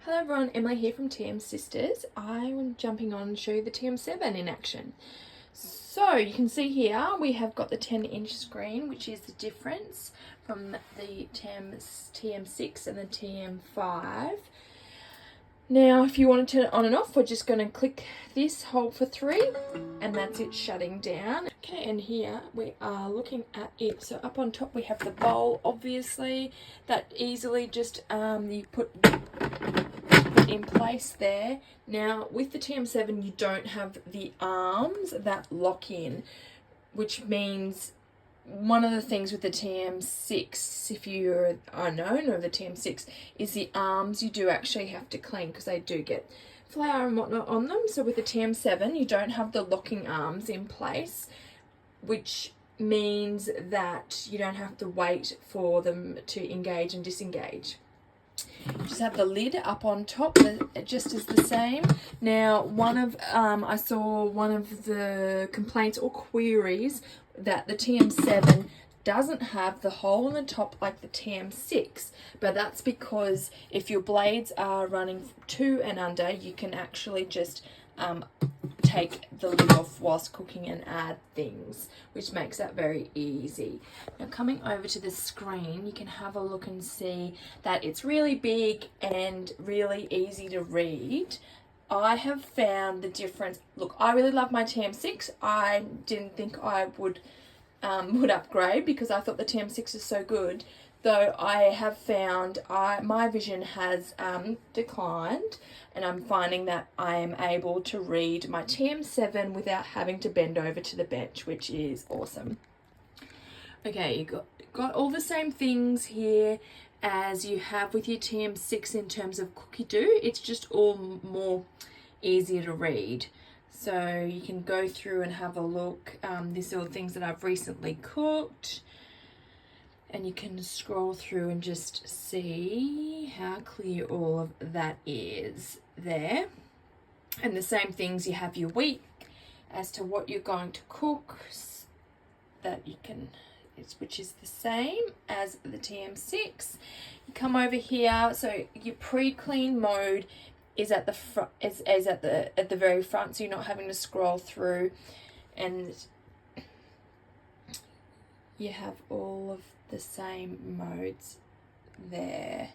Hello everyone, Emily here from TM Sisters. I'm jumping on to show you the TM7 in action. So you can see here we have got the 10-inch screen, which is the difference from the TM6 and the TM5. Now if you want to turn it on and off, we're just going to click this, hold for 3, and that's it shutting down. Okay, and here we are looking at it. So up on top we have the bowl, obviously, that easily just you put in place there. Now with the TM7 you don't have the arms that lock in, which means one of the things with the TM6, if you're an owner of the TM6, is the arms you do actually have to clean because they do get flour and whatnot on them. So with the TM7 you don't have the locking arms in place, which means that you don't have to wait for them to engage and disengage. Just have the lid up on top, just as the same. Now, I saw one of the complaints or queries that the TM7 doesn't have the hole in the top like the TM6, but that's because if your blades are running 2 and under, you can actually just take the lid off whilst cooking and add things, which makes that very easy. Now coming over to the screen, you can have a look and see that it's really big and really easy to read. I have found the difference. Look, I really love my TM6. I didn't think I would upgrade because I thought the TM6 is so good, though I have found my vision has declined, and I'm finding that I am able to read my TM7 without having to bend over to the bench, which is awesome. Okay, you got all the same things here as you have with your TM6 in terms of cookie dough. It's just all more easier to read. So you can go through and have a look. These are the things that I've recently cooked. And you can scroll through and just see how clear all of that is there. And the same things, you have your week as to what you're going to cook, that you can, which is the same as the TM6. You come over here, so your pre-clean mode is at the front, is at the very front, so you're not having to scroll through, and you have all of the same modes there.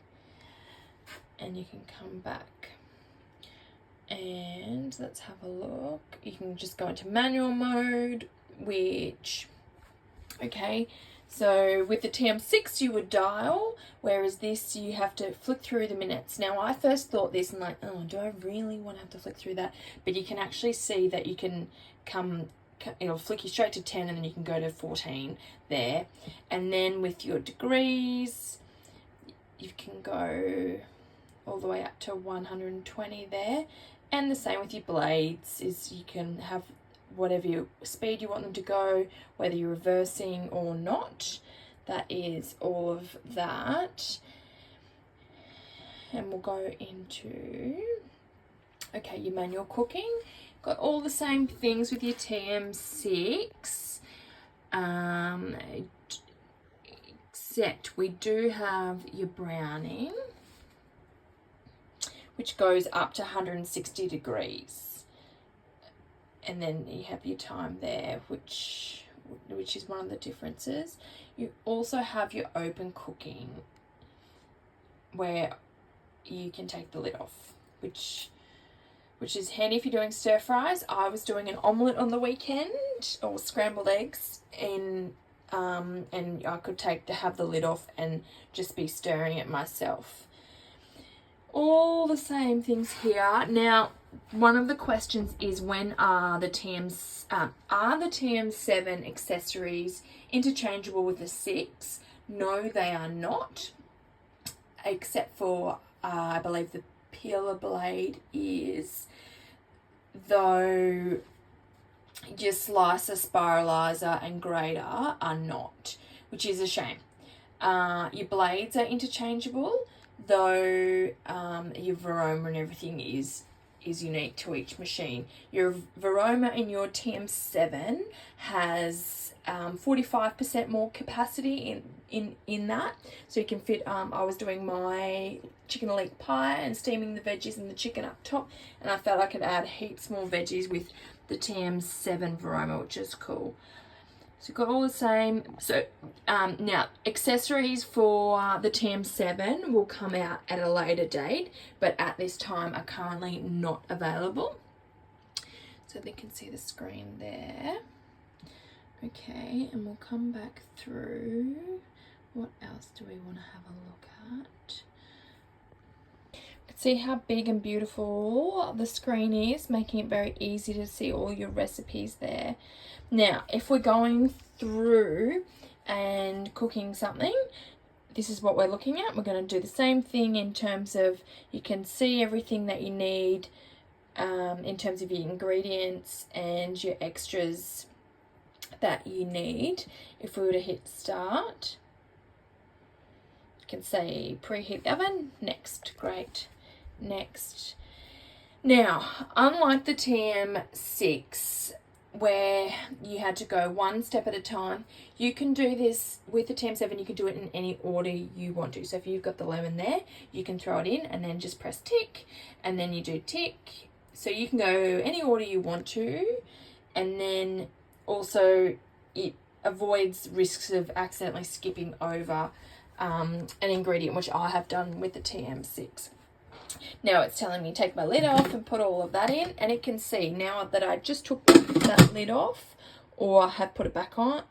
And you can come back and let's have a look. You can just go into manual mode, which, okay, so with the TM6 you would dial, whereas this you have to flick through the minutes. Now I first thought this and like, oh, do I really want to have to flick through that? But you can actually see that you can it'll flick you straight to 10 and then you can go to 14 there. And then with your degrees you can go all the way up to 120 there. And the same with your blades, is you can have whatever speed you want them to go, whether you're reversing or not. That is all of that. And we'll go into, okay, your manual cooking. Got all the same things with your TM6, except we do have your browning, which goes up to 160 degrees. And then you have your time there, which is one of the differences. You also have your open cooking, where you can take the lid off, which is handy if you're doing stir fries. I was doing an omelette on the weekend, or scrambled eggs, and I could have the lid off and just be stirring it myself. All the same things here. Now, one of the questions is, when are the TM7 accessories interchangeable with the 6? No, they are not, except for I believe the peeler blade is, though your slicer, spiralizer and grater are not, which is a shame. Your blades are interchangeable, though your aroma and everything is is unique to each machine. Your Varoma in your TM7 has 45% more capacity in that, so you can fit. I was doing my chicken leek pie and steaming the veggies and the chicken up top, and I felt I could add heaps more veggies with the TM7 Varoma, which is cool. So got all the same. So now accessories for the TM7 will come out at a later date, but at this time are currently not available. So they can see the screen there. Okay, and we'll come back through. What else do we want to have a look at? See how big and beautiful the screen is, making it very easy to see all your recipes there. Now, if we're going through and cooking something, this is what we're looking at. We're going to do the same thing in terms of, you can see everything that you need in terms of your ingredients and your extras that you need. If we were to hit start, you can say preheat the oven, next, great. Next. Now, unlike the TM6 where you had to go one step at a time, you can do this with the TM7. You can do it in any order you want to. So if you've got the lemon there, you can throw it in and then just press tick, and then you do tick. So you can go any order you want to, and then also it avoids risks of accidentally skipping over an ingredient, which I have done with the TM6. Now it's telling me take my lid off and put all of that in, and it can see now that I just took that lid off or have put it back on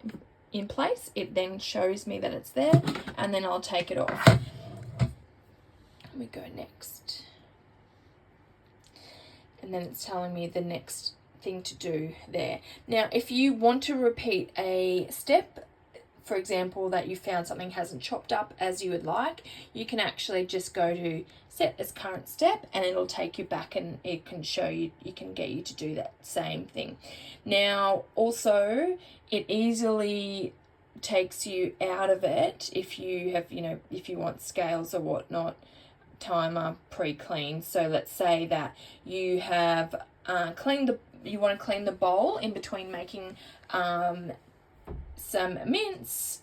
in place, it then shows me that it's there, and then I'll take it off. Let me go next. And then it's telling me the next thing to do there. Now, if you want to repeat a step, for example, that you found something hasn't chopped up as you would like, you can actually just go to set as current step, and it'll take you back, and it can show you, it can get you to do that same thing. Now, also, it easily takes you out of it if you have, if you want scales or whatnot, timer pre-cleaned. So let's say that you have you want to clean the bowl in between making some mince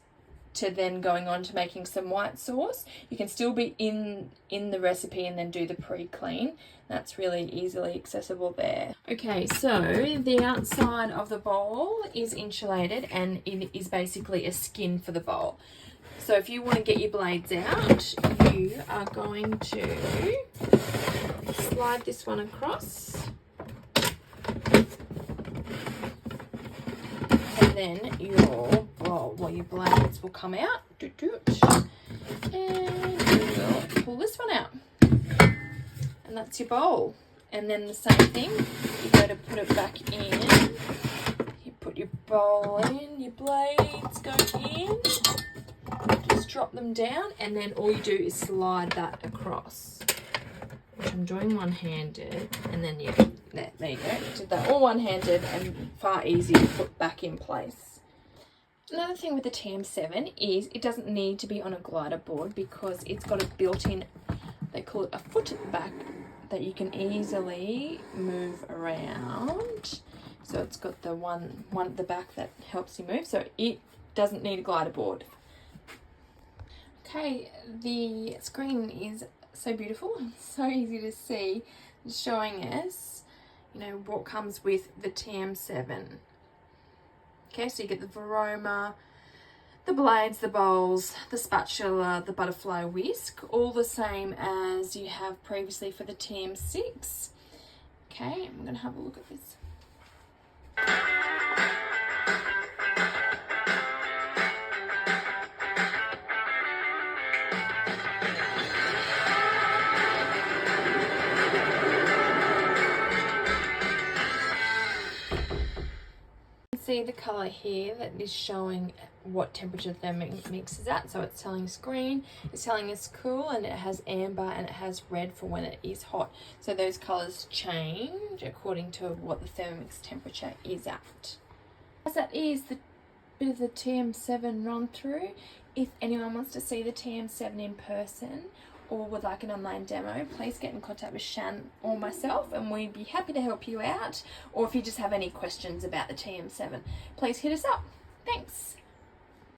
to then going on to making some white sauce. You can still be in the recipe and then do the pre-clean. That's really easily accessible there. Okay, so the outside of the bowl is insulated, and it is basically a skin for the bowl. So if you want to get your blades out, you are going to slide this one across, and then your blades will come out, and you will pull this one out, and that's your bowl. And then the same thing, you go to put it back in, you put your bowl in, your blades go in, just drop them down, and then all you do is slide that across, which I'm doing one-handed, and then there you go, did that all one-handed, and far easier to put back in place. Another thing with the TM7 is it doesn't need to be on a glider board, because it's got a built-in, they call it a foot back, that you can easily move around. So it's got the one at the back that helps you move, so it doesn't need a glider board. Okay, the screen is so beautiful and so easy to see, showing us, what comes with the TM7. Okay, so you get the Varoma, the blades, the bowls, the spatula, the butterfly whisk, all the same as you have previously for the TM6. Okay, I'm going to have a look at this. See the color here that is showing what temperature the Thermomix is at. So it's telling screen, it's telling us cool, and it has amber, and it has red for when it is hot. So those colors change according to what the Thermomix temperature is at. As that is the bit of the TM7 run through. If anyone wants to see the TM7 in person, or would like an online demo, please get in contact with Shan or myself and we'd be happy to help you out. Or if you just have any questions about the TM7, please hit us up. Thanks.